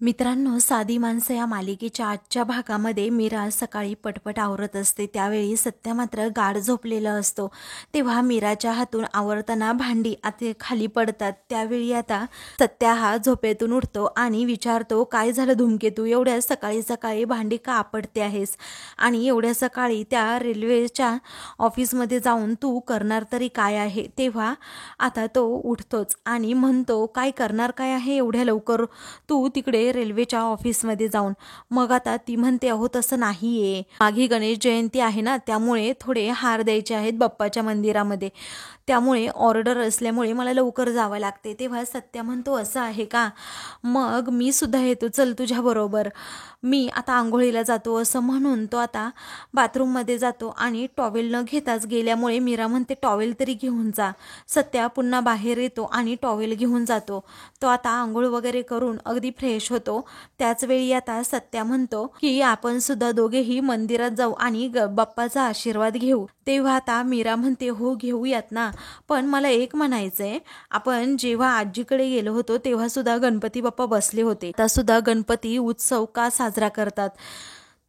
मित्रांनो, साधी माणसं या मालिकेच्या आजच्या भागामध्ये मीरा सकाळी पटपट आवरत असते. त्यावेळी सत्या मात्र गाढ झोपलेला असतो. तेव्हा मीराच्या हातून आवरताना भांडी आते खाली पडतात. त्यावेळी आता सत्या हा झोपेतून उठतो आणि विचारतो, काय झालं धूमकेतू, एवढ्या सकाळी सकाळी भांडी का आपटते आहेस? आणि एवढ्या सकाळी त्या रेल्वेच्या ऑफिसमध्ये जाऊन तू करणार तरी काय आहे? तेव्हा आता तो उठतोच आणि म्हणतो, काय करणार काय आहे एवढ्या लवकर तू तिकडे रेल्वेच्या ऑफिसमध्ये जाऊन? मग आता ती म्हणते, अहो तसं नाहीये, माघी गणेश जयंती आहे ना, त्यामुळे थोडे हार द्यायचे आहेत बाप्पाच्या मंदिरामध्ये, त्यामुळे ऑर्डर असल्यामुळे मला लवकर जावं लागते. तेव्हा सत्या म्हणतो, असं आहे का? मग मी सुद्धा येतो, चल तुझ्याबरोबर, मी आता आंघोळीला जातो. असं म्हणून तो आता बाथरूममध्ये जातो आणि टॉवेल न घेताच गेल्यामुळे मीरा म्हणते, टॉवेल तरी घेऊन जा. सत्या पुन्हा बाहेर येतो आणि टॉवेल घेऊन जातो. तो आता आंघोळ वगैरे करून अगदी फ्रेश होतो. त्याच वेळी आता सत्या म्हणतो की आपण सुद्धा दोघेही मंदिरात जाऊ आणि बाप्पाचा आशीर्वाद घेऊ. तेव्हा आता मीरा म्हणते, हो घेऊयात ना, पण मला एक म्हणायचंय, आपण जेव्हा आजीकडे गेलो होतो तेव्हा सुद्धा गणपती बाप्पा बसले होते, आता सुद्धा गणपती उत्सव का साजरा करतात?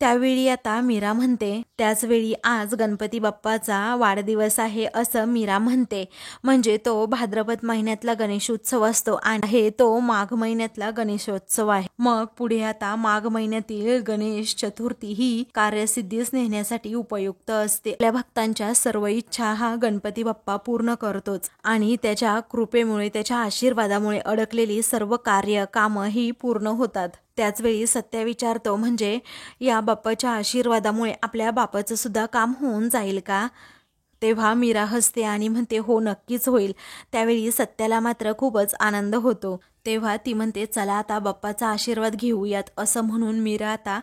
त्यावेळी आता मीरा म्हणते, त्याच वेळी आज गणपती बाप्पाचा वाढदिवस आहे असं मीरा म्हणते. म्हणजे तो भाद्रपद महिन्यातला गणेशोत्सव असतो आणि तो माघ महिन्यातला गणेशोत्सव आहे. मग पुढे आता माघ महिन्यातील गणेश चतुर्थी ही कार्यसिद्धीस नेण्यासाठी उपयुक्त असते. आपल्या भक्तांच्या सर्व इच्छा हा गणपती बाप्पा पूर्ण करतोच आणि त्याच्या कृपेमुळे, त्याच्या आशीर्वादामुळे अडकलेली सर्व कार्य कामं ही पूर्ण होतात. त्याचवेळी सत्या विचारतो, म्हणजे या बाप्पाच्या आशीर्वादामुळे आपल्या बापाचं सुद्धा काम होऊन जाईल का? तेव्हा मीरा हसते आणि म्हणते, हो नक्कीच होईल. त्यावेळी सत्याला मात्र खूपच आनंद होतो. तेव्हा ती म्हणते, चला आता बाप्पाचा आशीर्वाद घेऊयात. असं म्हणून मीरा आता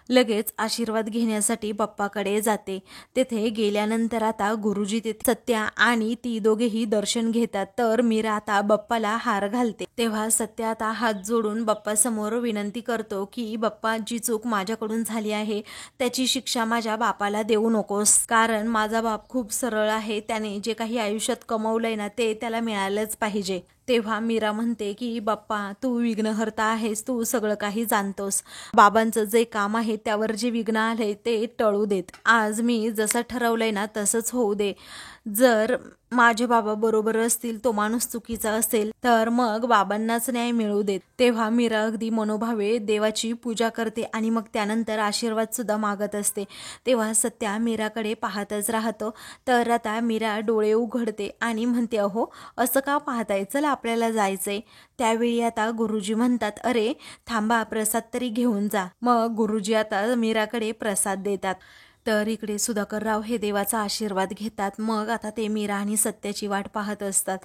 लगेच आशीर्वाद घेण्यासाठी बाप्पाकडे जाते. तेथे गेल्यानंतर आता गुरुजी तिथे सत्या आणि ती दोघेही दर्शन घेतात. तर मीरा आता बाप्पाला हार घालते. तेव्हा सत्या आता हात जोडून बाप्पासमोर विनंती करतो की बाप्पा, जी चूक माझ्याकडून झाली आहे त्याची शिक्षा माझ्या बापाला देऊ नकोस, कारण माझा बाप खूप सरळ आहे, त्याने जे काही आयुष्यात कमवलंय ना ते त्याला मिळालंच पाहिजे. तेव्हा मीरा म्हणते की बाप्पा, तू विघ्नहर्ता आहेस, तू सगळं काही जाणतोस, बाबांचं जे काम आहे त्यावर जे विघ्न आले ते टळू देत. आज मी जसं ठरवलंय ना तसंच होऊ दे. जर माझे बाबा बरोबर असतील, तो माणूस चुकीचा असेल तर मग बाबांनाच न्याय मिळू देत. तेव्हा मीरा अगदी मनोभावे देवाची पूजा करते आणि मग त्यानंतर आशीर्वाद सुद्धा मागत असते. तेव्हा सत्या मीराकडे पाहतच राहतो. तर आता मीरा डोळे उघडते आणि म्हणते, अहो असं का पाहताय, चला आपल्याला जायचंय. त्यावेळी आता गुरुजी म्हणतात, अरे थांबा, प्रसाद तरी घेऊन जा. मग गुरुजी आता मीराकडे प्रसाद देतात. तर इकडे सुधाकरराव हे देवाचा आशीर्वाद घेतात. मग आता ते मीरा आणि सत्याची वाट पाहत असतात.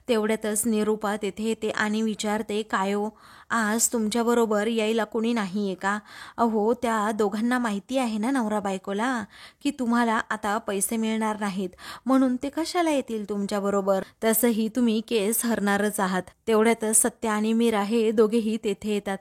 तेवढ्यातच निरूपा तेथे येते आणि विचारते, काय हो, आज तुमच्याबरोबर यायला कोणी नाही आहे का? अहो त्या दोघांना माहिती आहे ना, नवरा बायकोला, की तुम्हाला आता पैसे मिळणार नाहीत, म्हणून ते कशाला येतील तुमच्याबरोबर? तसंही तुम्ही केस हरणारच आहात. तेवढ्यातच सत्य आणि मीरा हे दोघेही तेथे येतात.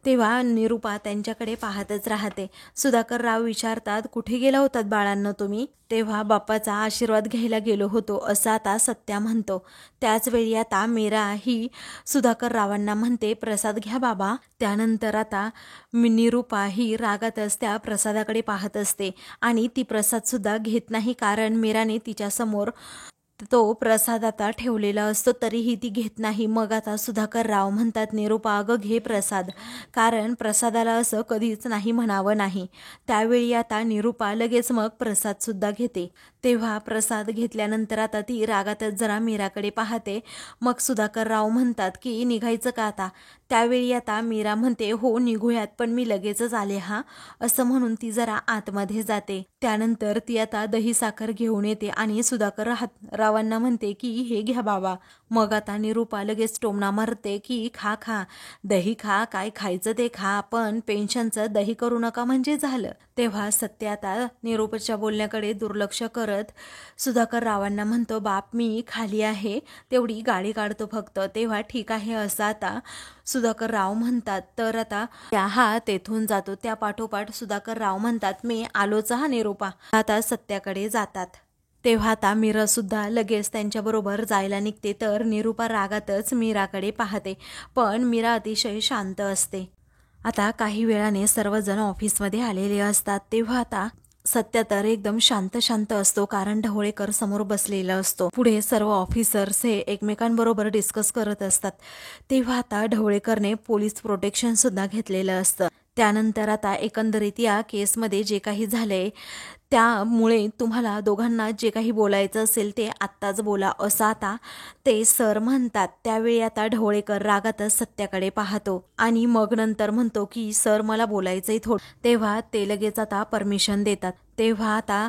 तेव्हा निरूपा त्यांच्याकडे पाहतच राहते. सुधाकरराव विचारतात, कुठे गेला होतात बाळांनो तुम्ही? तेव्हा बाप्पाचा आशीर्वाद घ्यायला गेलो होतो असं आता सत्या म्हणतो. त्याच वेळी आता मीरा ही सुधाकररावांना म्हणते, प्रसाद घ्या बाबा. त्यानंतर आता निरूपा ही रागातच त्या प्रसादाकडे पाहत असते आणि ती प्रसाद सुद्धा घेत नाही, कारण मीराने तिच्यासमोर तो प्रसाद आता ठेवलेला असतो तरीही ती घेत नाही. मग आता सुधाकरराव म्हणतात, निरूपा अगं घे प्रसाद, कारण प्रसादाला असं कधीच नाही म्हणावं नाही. त्यावेळी आता निरूपा लगेच मग प्रसाद सुद्धा घेते. तेव्हा प्रसाद घेतल्यानंतर आता ती रागातच जरा मीराकडे पाहते. मग सुधाकरराव म्हणतात की निघायचं का आता? त्यावेळी आता मीरा म्हणते, हो निघूयात, पण मी लगेचच आले हा. असं म्हणून ती जरा आतमध्ये जाते. त्यानंतर ती आता दही साखर घेऊन येते आणि सुधाकररावांना म्हणते की हे घ्या बाबा. मग आता निरूपा लगेच टोमणा मारते की खा खा, दही खा, काय खायचं ते खा, पण पेन्शनचं दही करू नका म्हणजे झालं. तेव्हा सत्य आता निरूपाच्या बोलण्याकडे दुर्लक्ष करत सुधाकररावांना म्हणतो, बाप मी खाली आहे, तेवढी गाडी काढतो फक्त. तेव्हा ठीक आहे असं आता सुधाकरराव म्हणतात. तर आता हा तेथून जातो. त्या पाठोपाठ सुधाकरराव म्हणतात, मी आलोच हा निरूपा. आता सत्याकडे जातात. तेव्हा आता मीरा सुद्धा लगेच त्यांच्याबरोबर जायला निघते. तर निरूपा रागातच मीराकडे पाहते, पण मीरा अतिशय शांत असते. आता काही वेळाने सर्वजण ऑफिसमध्ये आलेले असतात तेव्हा आता सत्या तर एकदम शांत शांत असतो, कारण ढवळेकर समोर बसलेला असतो. पुढे सर्व ऑफिसर्स हे एकमेकांबरोबर डिस्कस करत असतात. तेव्हा आता ढवळेकरने पोलीस प्रोटेक्शन सुद्धा घेतलेलं असतं. त्यानंतर आता एकंदरीत या केसमध्ये जे काही झालंय त्यामुळे तुम्हाला दोघांना जे काही बोलायचं असेल ते आत्ताच बोला, असं आता ते सर म्हणतात. त्यावेळी आता ढवळेकर रागातच सत्याकडे पाहतो आणि मग नंतर म्हणतो की सर मला बोलायचंय थोडं. तेव्हा ते लगेच आता परमिशन देतात. तेव्हा आता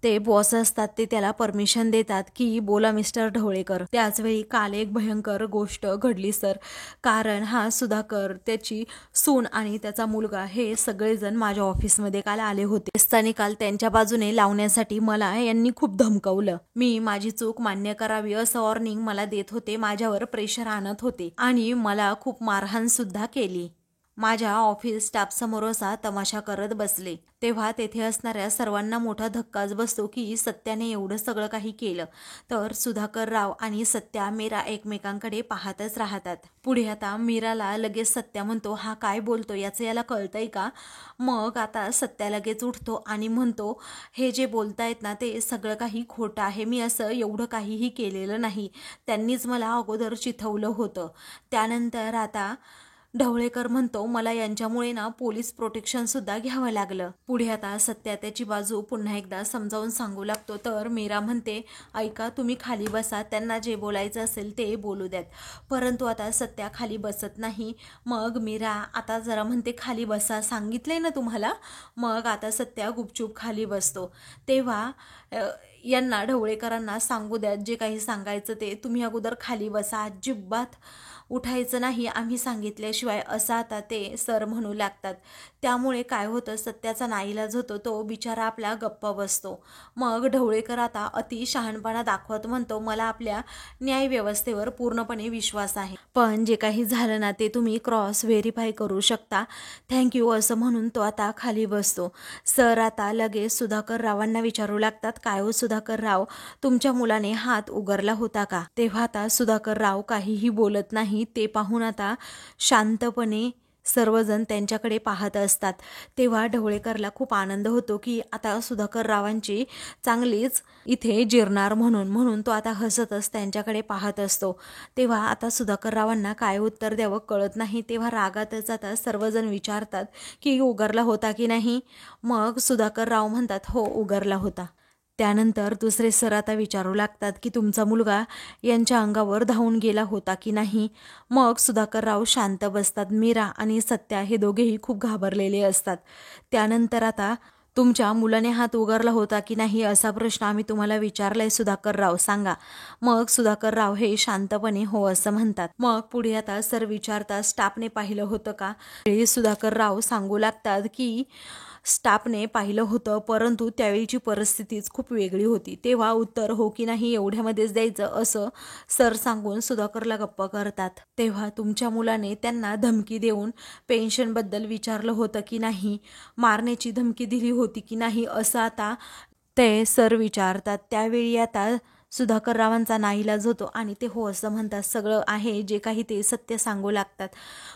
ते बॉस असतात ते त्याला परमिशन देतात की बोला मिस्टर ढवळेकर. त्याचवेळी काल एक भयंकर गोष्ट घडली सर, कारण हा सुधाकर, त्याची सून आणि त्याचा मुलगा हे सगळेजण माझ्या ऑफिसमध्ये काल आले होते. असताना काल त्यांच्या बाजूने लावण्यासाठी मला यांनी खूप धमकावलं. मी माझी चूक मान्य करावी असं वॉर्निंग मला देत होते, माझ्यावर प्रेशर आणत होते आणि मला खूप मारहाण सुद्धा केली. माझ्या ऑफिस स्टाफ समोर असा तमाशा करत बसले. तेव्हा तेथे असणाऱ्या सर्वांना मोठा धक्काच बसतो की सत्याने एवढं सगळं काही केलं. तर सुधाकर राव आणि सत्या मीरा एकमेकांकडे पाहतच राहतात. पुढे आता मीराला लगेच सत्या म्हणतो हा काय बोलतो, याचं याला कळतंय का? मग आता सत्या लगेच उठतो आणि म्हणतो हे जे बोलतायत ना ते सगळं काही खोटं आहे, मी असं एवढं काहीही केलेलं नाही, त्यांनीच मला अगोदर चिथवलं होतं. त्यानंतर आता ढवळेकर म्हणतो मला यांच्यामुळे ना पोलीस प्रोटेक्शन सुद्धा घ्यावं लागलं. पुढे आता सत्या त्याची बाजू पुन्हा एकदा समजावून सांगू लागतो. तर मीरा म्हणते ऐका तुम्ही खाली बसा, त्यांना जे बोलायचं असेल ते बोलू द्यात. परंतु आता सत्या खाली बसत नाही. मग मीरा आता जरा म्हणते खाली बसा, सांगितलंय ना तुम्हाला. मग आता सत्या गुपचूप खाली बसतो. तेव्हा यांना ढवळेकरांना सांगू द्यात जे काही सांगायचं ते, तुम्ही अगोदर खाली बसा, अजिबात उठायचं नाही आम्ही सांगितल्याशिवाय, असं आता ते सर म्हणू लागतात. त्यामुळे काय होतं सत्याचा नाईलाज होतो, तो बिचारा आपला गप्प बसतो. मग ढवळेकर आता अति शहाणपणा दाखवत म्हणतो मला आपल्या न्यायव्यवस्थेवर पूर्णपणे विश्वास आहे, पण जे काही झालं ना ते तुम्ही क्रॉस व्हेरीफाय करू शकता, थँक्यू, असं म्हणून तो आता खाली बसतो. सर आता लगेच सुधाकर रावांना विचारू लागतात काय हो सुधाकर राव, तुमच्या मुलाने हात उगारला होता का? तेव्हा आता सुधाकर राव काहीही बोलत नाही. ते पाहून आता शांतपणे सर्वजण त्यांच्याकडे पाहत असतात. तेव्हा ढवळेकरला खूप आनंद होतो की आता सुधाकर रावांची चांगलीच इथे जिरणार म्हणून तो आता हसतच त्यांच्याकडे पाहत असतो. तेव्हा आता सुधाकर रावांना काय उत्तर द्यावं कळत नाही. तेव्हा रागातच आता सर्वजण विचारतात की उगारला होता की नाही. मग सुधाकर राव म्हणतात हो उगारला होता. त्यानंतर दुसरे सर आता विचारू लागतात की तुमचा मुलगा यांच्या अंगावर धावून गेला होता की नाही. मग सुधाकर राव शांत बसतात. मीरा आणि सत्या हे दोघेही खूप घाबरलेले असतात. त्यानंतर आता तुमच्या मुलाने हात उगारला होता की नाही असा प्रश्न आम्ही तुम्हाला विचारलाय सुधाकर राव, सांगा. मग सुधाकर राव हे शांतपणे हो असं म्हणतात. मग पुढे आता सर विचारतात स्टाफने पाहिलं होतं का? सुधाकर राव सांगू लागतात की स्टाफने पाहिलं होतं, परंतु त्यावेळीची परिस्थितीच खूप वेगळी होती, तेव्हा उत्तर हो की नाही एवढ्यामध्येच द्यायचं असं सर सांगून सुधाकरला गप्प करतात. तेव्हा तुमच्या मुलाने त्यांना धमकी देऊन पेन्शनबद्दल विचारलं होतं की नाही, मारण्याची धमकी दिली होती की नाही असं आता ते सर विचारतात. त्यावेळी आता सुधाकर रावांचा नाईलाज होतो आणि ते हो असं म्हणतात. सगळं आहे जे काही ते सत्य सांगू लागतात.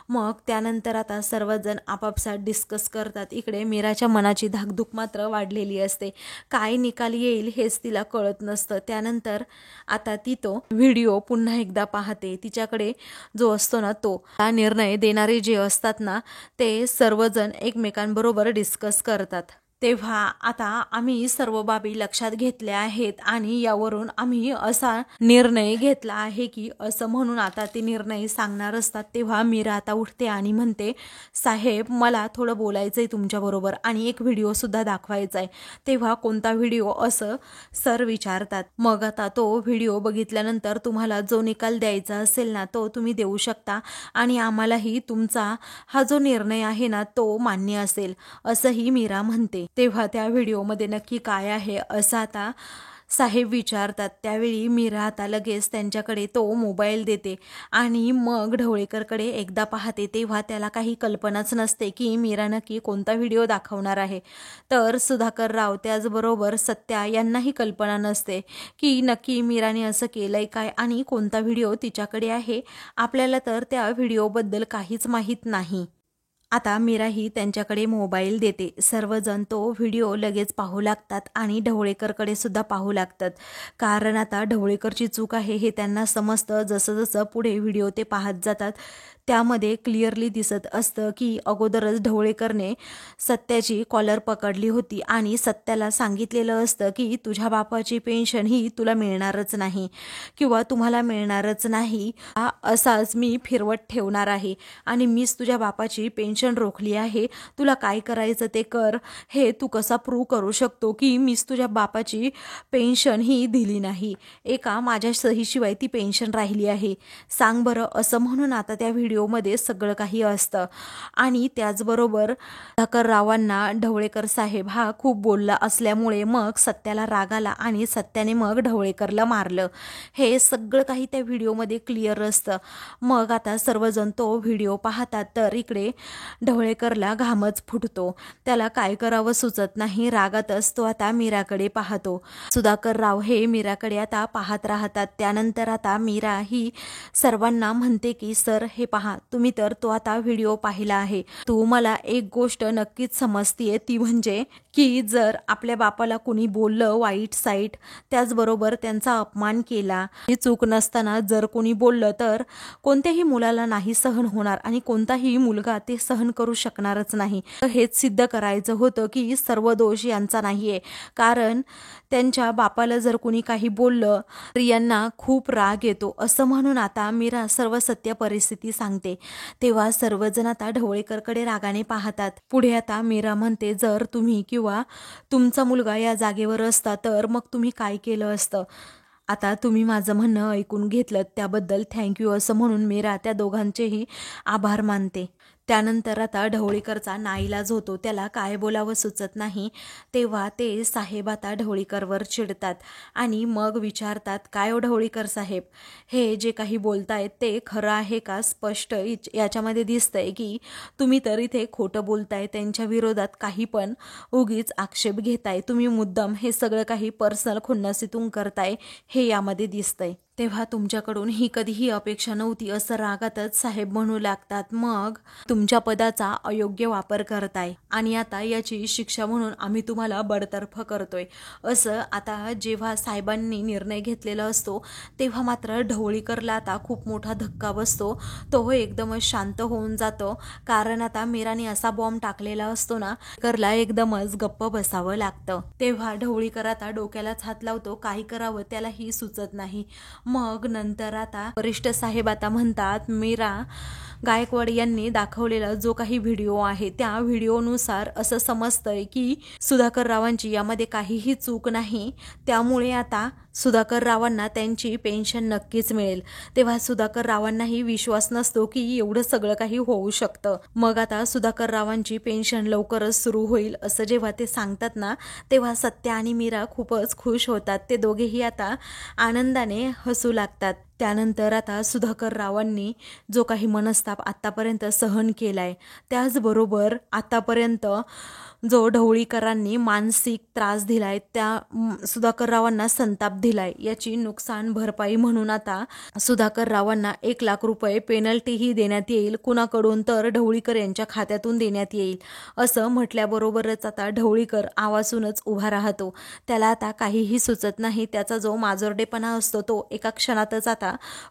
मग त्यानंतर आता सर्वजण आपापसात डिस्कस करतात. इकडे मीराच्या मनाची धाकधूक मात्र वाढलेली असते, काय निकाल येईल हेच तिला कळत नसतं. त्यानंतर आता ती तो व्हिडिओ पुन्हा एकदा पाहते. तिच्याकडे जो असतो ना तो निर्णय देणारे जे असतात ना ते सर्वजण एकमेकांबरोबर डिस्कस करतात. तेव्हा आता आम्ही सर्व बाबी लक्षात घेतल्या आहेत आणि यावरून आम्ही असा निर्णय घेतला आहे की असं म्हणून आता ते निर्णय सांगणार असतात. तेव्हा मीरा आता उठते आणि म्हणते साहेब मला थोडं बोलायचंय तुमच्याबरोबर आणि एक व्हिडिओ सुद्धा दाखवायचा आहे. तेव्हा कोणता व्हिडिओ असं सर विचारतात. मग आता तो व्हिडिओ बघितल्यानंतर तुम्हाला जो निकाल द्यायचा असेल ना तो तुम्ही देऊ शकता आणि आम्हालाही तुमचा हा जो निर्णय आहे ना तो मान्य असेल असंही मीरा म्हणते. तेव्हा त्या व्हिडिओमध्ये नक्की काय आहे असं आता साहेब विचारतात. त्यावेळी मीरा आता लगेच त्यांच्याकडे तो मोबाईल देते आणि मग ढवळेकरकडे एकदा पाहते. तेव्हा त्याला काही कल्पनाच नसते की मीरा नक्की कोणता व्हिडिओ दाखवणार आहे. तर सुधाकर राव त्याचबरोबर सत्या यांनाही कल्पना नसते की नक्की मीराने असं केलंय काय आणि कोणता व्हिडिओ तिच्याकडे आहे. आपल्याला तर त्या व्हिडिओबद्दल काहीच माहीत नाही. आता मीराही त्यांच्याकडे मोबाईल देते. सर्वजण तो व्हिडिओ लगेच पाहू लागतात आणि ढवळेकरकडे सुद्धा पाहू लागतात. कारण आता ढवळेकरची चूक आहे हे त्यांना समजतं. जसं जसं पुढे व्हिडिओ ते पाहत जातात त्यामध्ये क्लिअरली दिसत असतं की अगोदरच ढवळेकरने सत्याची कॉलर पकडली होती आणि सत्याला सांगितलेलं असतं की तुझ्या बापाची पेन्शन ही तुला मिळणारच नाही किंवा तुम्हाला मिळणारच नाही, हा असाच मी फिरवत ठेवणार आहे आणि मीच तुझ्या बापाची पेन्शन रोखली आहे, तुला काय करायचं ते कर. हे तू कसा प्रूव्ह करू शकतो की मीच तुझ्या बापाची पेन्शन ही दिली नाही, एका माझ्या सहीशिवाय ती पेन्शन राहिली आहे, सांग बरं. असं म्हणून आता त्या व्हिडिओमध्ये सगळं काही असतं. आणि त्याचबरोबर रावांना ढवळेकर साहेब हा खूप बोलला असल्यामुळे मग सत्याला राग आला आणि सत्याने मग ढवळेकरला मारलं. हे सगळं काही त्या व्हिडिओमध्ये क्लिअर असतं. मग आता सर्वजण तो व्हिडिओ पाहतात तर इकडे ढवळेकरला घामच फुटतो. त्याला काय करावं सुचत नाही. रागातच तो आता मीराकडे पाहतो. सुधाकर राव हे मीराकडे आता पाहत राहतात. त्यानंतर आता मीरा ही सर्वांना म्हणते की सर हे पहा, तुम्ही तर तो आता व्हिडिओ पाहिला आहे, तू मला एक गोष्ट नक्कीच समजतीये, ती म्हणजे की जर आपल्या बापाला कुणी बोललं वाईट साईट, त्याचबरोबर त्यांचा अपमान केला, ही चूक नसताना जर कोणी बोललं तर कोणत्याही मुलाला नाही सहन होणार आणि कोणताही मुलगा ते सहन करू शकणारच नाही. हेच सिद्ध करायचं होतं की सर्व दोष यांचा नाहीये, कारण त्यांच्या बापाला जर कोणी काही बोललं तर यांना खूप राग येतो. असं म्हणून आता मीरा सर्व सत्य परिस्थिती सांगते. तेव्हा सर्वजण आता ढवळेकरकडे रागाने पाहतात. पुढे आता मीरा म्हणते, जर तुम्ही किंवा तुमचा मुलगा या जागेवर असता तर मग तुम्ही काय केलं असतं. आता तुम्ही माझं म्हणणं ऐकून घेतलं त्याबद्दल थँक्यू. असं म्हणून मीरा त्या दोघांचेही आभार मानते. त्यानंतर आता ढवळीकरचा नाईलाज होतो. त्याला काय बोलावं सुचत नाही. तेव्हा ते साहेब आता ढवळीकरवर चिडतात आणि मग विचारतात, काय हो ढवळीकर साहेब, हे जे काही बोलतायत ते खरं आहे का? स्पष्ट याच्यामध्ये दिसतंय की तुम्ही तर इथे खोटं बोलताय, त्यांच्या विरोधात काही पण उगीच आक्षेप घेताय, तुम्ही मुद्दाम हे सगळं काही पर्सनल खुन्नसीतून करताय हे यामध्ये दिसतंय. तेव्हा तुमच्याकडून ही कधीही अपेक्षा नव्हती, असं रागातच साहेब म्हणू लागतात. मग तुमच्या पदाचा अयोग्य वापर करताय आणि आता याची शिक्षा म्हणून आम्ही तुम्हाला बडतर्फ करतोय, असं आता जेव्हा साहेबांनी निर्णय घेतलेला असतो तेव्हा मात्र ढवळीकरला आता खूप मोठा धक्का बसतो. तो एकदमच शांत होऊन जातो, कारण आता मीराने असा बॉम्ब टाकलेला असतो ना, करला एकदमच गप्प बसावं लागतं. तेव्हा ढवळीकर आता डोक्यालाच हात लावतो, काय करावं त्यालाही सुचत नाही. मग नंतर आता वरिष्ठ साहेब आता म्हणतात, मीरा गायकवाड यांनी दाखवलेला जो काही व्हिडिओ आहे त्या व्हिडिओनुसार असं समजतंय की सुधाकर रावांची यामध्ये काहीही चूक नाही, त्यामुळे आता सुधाकर रावांना त्यांची पेन्शन नक्कीच मिळेल. तेव्हा सुधाकर रावांनाही विश्वास नसतो की एवढं सगळं काही होऊ शकतं. मग आता सुधाकर रावांची पेन्शन लवकरच सुरू होईल असं जेव्हा ते सांगतात ना, तेव्हा सत्य आणि मीरा खूपच खुश होतात. ते दोघेही आता आनंदाने हसू लागतात. त्यानंतर आता सुधाकर रावांनी जो काही मनस्ताप आतापर्यंत सहन केलाय, त्याचबरोबर आतापर्यंत जो ढवळीकरांनी मानसिक त्रास दिलाय, त्या सुधाकर रावांना संताप दिलाय, याची नुकसान भरपाई म्हणून आता सुधाकर रावांना 1,00,000 रुपये पेनल्टीही देण्यात येईल. कुणाकडून तर ढवळीकर यांच्या खात्यातून देण्यात येईल. असं म्हटल्याबरोबरच आता ढवळीकर आवाजूनच उभा राहतो. त्याला आता काहीही सुचत नाही. त्याचा जो माजोरडेपणा असतो तो एका क्षणातच आता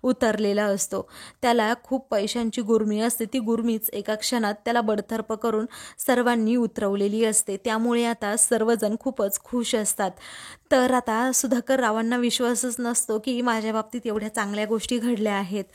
उतरलेला असतो. त्याला खूप पैशांची गुर्मी असते, ती गुर्मीच एका क्षणात त्याला बडतर्फ करून सर्वांनी उतरवलेली असते. त्यामुळे आता सर्वजण खूपच खुश असतात. तर आता सुधाकर रावांना विश्वासच नसतो की माझ्या बाबतीत एवढ्या चांगल्या गोष्टी घडल्या आहेत.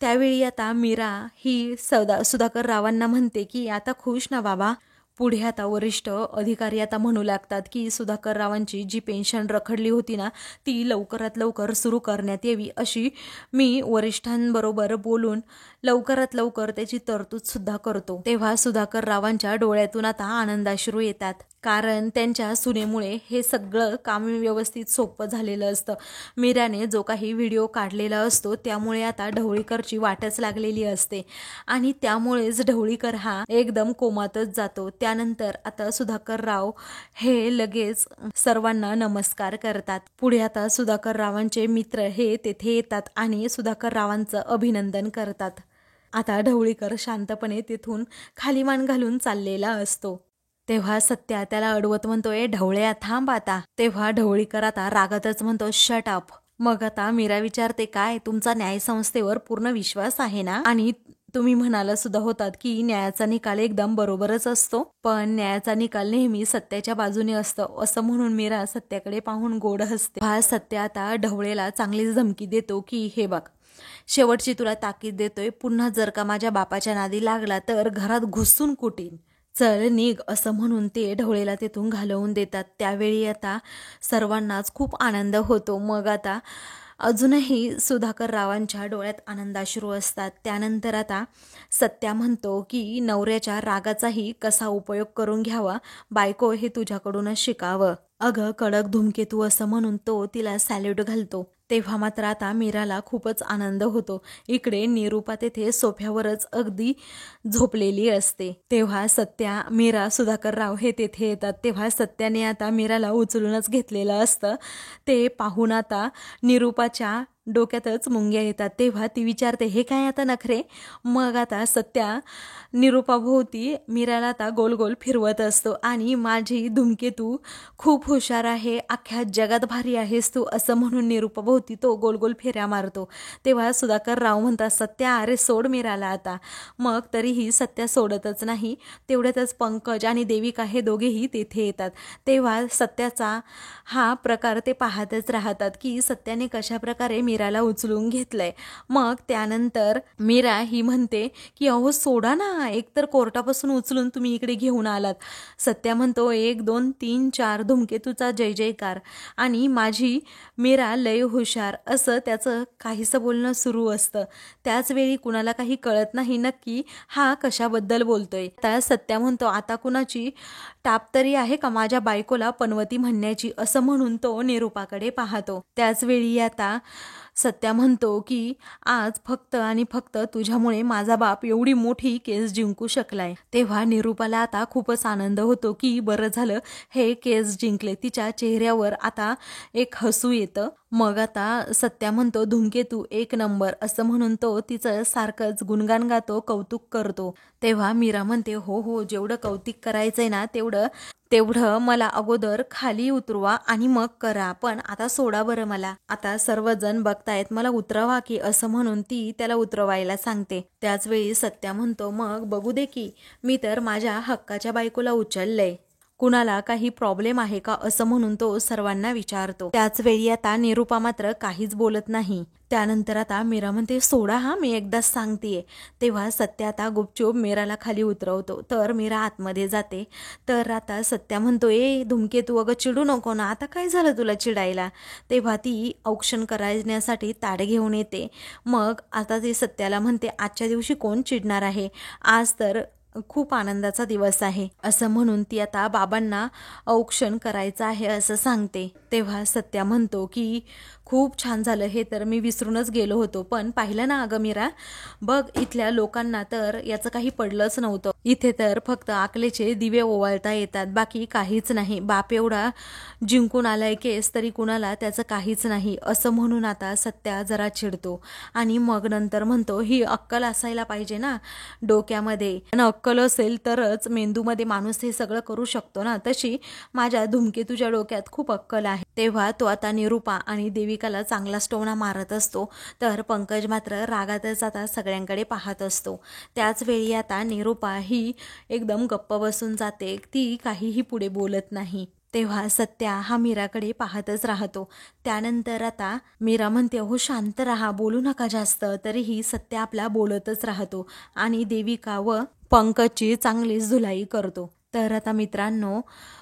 त्यावेळी आता मीरा ही सुधाकर रावांना म्हणते की आता खुश ना बाबा. पुढे आता वरिष्ठ अधिकारी आता म्हणू लागतात की सुधाकर रावांची जी पेन्शन रखडली होती ना, ती लवकरात लवकर सुरू करण्यात यावी, अशी मी वरिष्ठांबरोबर बोलून लवकरात लवकर त्याची तरतूद सुद्धा करतो. तेव्हा सुधाकर रावांच्या डोळ्यातून आता आनंदाश्रू येतात, कारण त्यांच्या सुनेमुळे हे सगळं काम व्यवस्थित सोपं झालेलं असतं. मीराने जो काही व्हिडिओ काढलेला असतो त्यामुळे आता ढवळीकरची वाटच लागलेली असते आणि त्यामुळेच ढवळीकर हा एकदम कोमातच जातो. त्यानंतर आता सुधाकर राव हे लगेच सर्वांना नमस्कार करतात. पुढे आता सुधाकर रावांचे मित्र हे तेथे येतात आणि सुधाकर रावांचं अभिनंदन करतात. आता ढवळीकर शांतपणे तिथून खाली मान घालून चाललेला असतो. तेव्हा सत्या त्याला अडवत म्हणतोय, ढवळ्या थांब आता. तेव्हा ढवळीकर आता रागातच म्हणतो, शट अप. मग आता मीरा विचारते, काय तुमचा न्यायसंस्थेवर पूर्ण विश्वास आहे ना? आणि तुम्ही म्हणाला सुद्धा होतात की न्यायाचा निकाल एकदम बरोबरच असतो, पण न्यायाचा निकाल नेहमी सत्याच्या बाजूने असतो, असं म्हणून मीरा सत्याकडे पाहून गोड हसते. हा सत्या आता ढवळेला चांगलीच धमकी देतो की हे बघ, शेवटची तुला ताकीद देतोय, पुन्हा जर का माझ्या बापाच्या नादी लागला तर घरात घुसून कुटीन, चल निघ, असं म्हणून ते ढवळेला तिथून घालवून देतात. त्यावेळी आता सर्वांनाच खूप आनंद होतो. मग आता अजूनही सुधाकर रावांच्या डोळ्यात आनंदाश्रू असतात. त्यानंतर आता सत्या म्हणतो की नवऱ्याच्या रागाचाही कसा उपयोग करून घ्यावा, बायको हे तुझ्याकडूनच शिकावं. अगं कडक धूमकेतू, असं म्हणून तो तिला सॅल्यूट घालतो. तेव्हा मात्र आता मीराला खूपच आनंद होतो. इकडे निरूपा तेथे सोफ्यावरच अगदी झोपलेली असते. तेव्हा सत्या, मीरा, सुधाकर राव हे तेथे येतात. तेव्हा सत्याने आता मीराला उचलूनच घेतलेलं असतं. ते पाहून आता निरूपाच्या डोक्यातच मुंग्या येतात. तेव्हा ती विचारते, हे काय आता नखरे? मग आता सत्या निरूपाभोवती मीराला आता गोल गोल फिरवत असतो आणि माझी धूमकेतू खूप हुशार आहे, अख्ख्या जगात भारी आहेस तू, असं म्हणून निरूपाभोवती तो गोल गोल फेऱ्या मारतो. तेव्हा सुधाकर राव म्हणतात, सत्या अरे सोड मीराला आता. मग तरीही सत्या सोडतच नाही. तेवढ्यातच पंकज आणि देविका हे दोघेही तेथे येतात. तेव्हा सत्याचा हा प्रकार ते पाहतच राहतात की सत्याने कशा प्रकारे मीराला उचलून घेतलंय. मग त्यानंतर मीरा ही म्हणते की अहो सोडा ना, एकतर कोर्टापासून उचलून तुम्ही इकडे घेऊन आलात. सत्या म्हणतो, 1 2 3 4 धूमकेतूचा जय जयकार आणि माझी मीरा लय हुशार, असं त्याचं काहीसं बोलणं सुरू असतं. त्याचवेळी कुणाला काही कळत नाही नक्की हा कशाबद्दल बोलतोय. आता सत्या म्हणतो, आता कुणाची टाप तरी आहे का माझ्या बायकोला पनवती म्हणण्याची, असं म्हणून तो निरूपाकडे पाहतो. त्याचवेळी आता सत्या म्हणतो की आज फक्त आणि फक्त तुझ्यामुळे माझा बाप एवढी मोठी केस जिंकू शकलाय. तेव्हा निरूपाला आता खूपच आनंद होतो की बरं झालं हे केस जिंकले. तिच्या चेहऱ्यावर आता एक हसू येतं. मग आता सत्या म्हणतो, धूमकेतू 1 नंबर, असं म्हणून तो तिचं सारखंच गुणगान गातो, कौतुक करतो. तेव्हा मीरा म्हणते, हो हो, जेवढं कौतुक करायचंय ना तेवढं मला अगोदर खाली उतरवा आणि मग करा, पण आता सोडा बरं मला. आता सर्वजण बघतायत, मला उतरवा की, असं म्हणून ती त्याला उतरवायला सांगते. त्याचवेळी सत्या म्हणतो, मग बघू दे की, मी तर माझ्या हक्काच्या बायकोला उचललंय, कुणाला काही प्रॉब्लेम आहे का, असं म्हणून तो सर्वांना विचारतो. त्याचवेळी आता निरूपा मात्र काहीच बोलत नाही. त्यानंतर आता मीरा म्हणते, सोडा हा, मी एकदाच सांगतेय. तेव्हा सत्या आता गुपचूप मीराला खाली उतरवतो. तर मीरा आतमध्ये जाते. तर आता सत्या म्हणतो, धूमकेतू अगं चिडू नको ना, आता काय झालं तुला चिडायला? तेव्हा ती औक्षण करण्यासाठी ताट घेऊन येते. मग आता ती सत्याला म्हणते, आजच्या दिवशी कोण चिडणार आहे, आज तर खूप आनंदाचा दिवस आहे, असं म्हणून ती आता बाबांना औक्षण करायचं आहे असं सांगते. तेव्हा सत्या म्हणतो की खूप छान झालं, हे तर मी विसरूनच गेलो होतो, पण पाहिलं ना अगं मीरा, बघ इथल्या लोकांना तर याचं काही पडलंच नव्हतं. इथे तर फक्त अकलेचे दिवे ओवाळता येतात, बाकी काहीच नाही. बाप एवढा जिंकून आलाय केस तरी कुणाला त्याचं काहीच नाही, असं म्हणून आता सत्या जरा चिडतो. आणि मग नंतर म्हणतो, ही अक्कल असायला पाहिजे ना डोक्यामध्ये, अक्कल असेल तरच मेंदूमध्ये माणूस हे सगळं करू शकतो ना, तशी माझ्या धूमकेतूच्या डोक्यात खूप अक्कल आहे. तेव्हा तो आता निरूपा आणि देविकाला चांगला स्टोना मारत असतो. तर पंकज मात्र रागातच आता सगळ्यांकडे पाहत असतो. त्याच वेळी आता निरूपा ही एकदम गप्प बसून जाते, ती काहीही पुढे बोलत नाही. तेव्हा सत्या हा मीराकडे पाहतच राहतो. त्यानंतर आता मीरा म्हणते, हो शांत राहा, बोलू नका जास्त. तरीही सत्या आपला बोलतच राहतो आणि देविका व पंकजची चांगलीच धुलाई करतो. तर आता मित्रांनो,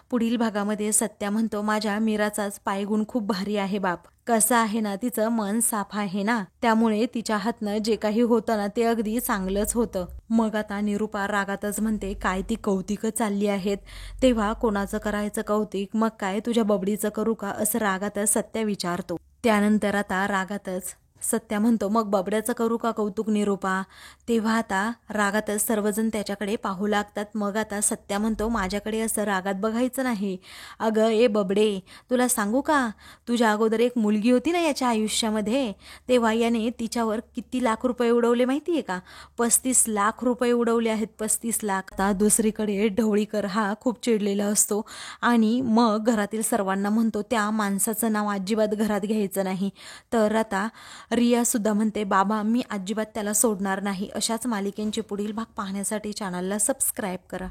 पुढील भागामध्ये सत्या म्हणतो, माझ्या मीराचाच पायगुण खूप भारी आहे बाप, कसं आहे ना, तिचं मन साफ आहे ना, त्यामुळे तिच्या हातनं जे काही होतं ना ते अगदी चांगलंच होतं. मग आता निरूपा रागातच म्हणते, काय ती कौतिकं चालली आहेत, तेव्हा कोणाचं करायचं कौतिक, मग काय तुझ्या बबडीचं करू का, असं रागातच सत्या विचारतो. त्यानंतर आता रागातच सत्या म्हणतो, मग बबड्याचं करू का कौतुक निरूपा? तेव्हा आता रागातच सर्वजण त्याच्याकडे पाहू लागतात. मग आता सत्या म्हणतो, माझ्याकडे असं रागात बघायचं नाही. अगं ए बबडे, तुला सांगू का, तुझ्या अगोदर एक मुलगी होती ना याच्या आयुष्यामध्ये, तेव्हा याने तिच्यावर किती लाख रुपये उडवले माहिती आहे का? 35 लाख रुपये उडवले आहेत, 35 लाख. आता दुसरीकडे ढवळीकर हा खूप चिडलेला असतो आणि मग घरातील सर्वांना म्हणतो, त्या माणसाचं नाव अजिबात घरात घ्यायचं नाही. तर आता रिया सुद्धा म्हणते, बाबा मी अजिबात त्याला सोडणार नाही. अशाच मालिकेंचे पुढील भाग पाहण्यासाठी चॅनलला सबस्क्राईब करा.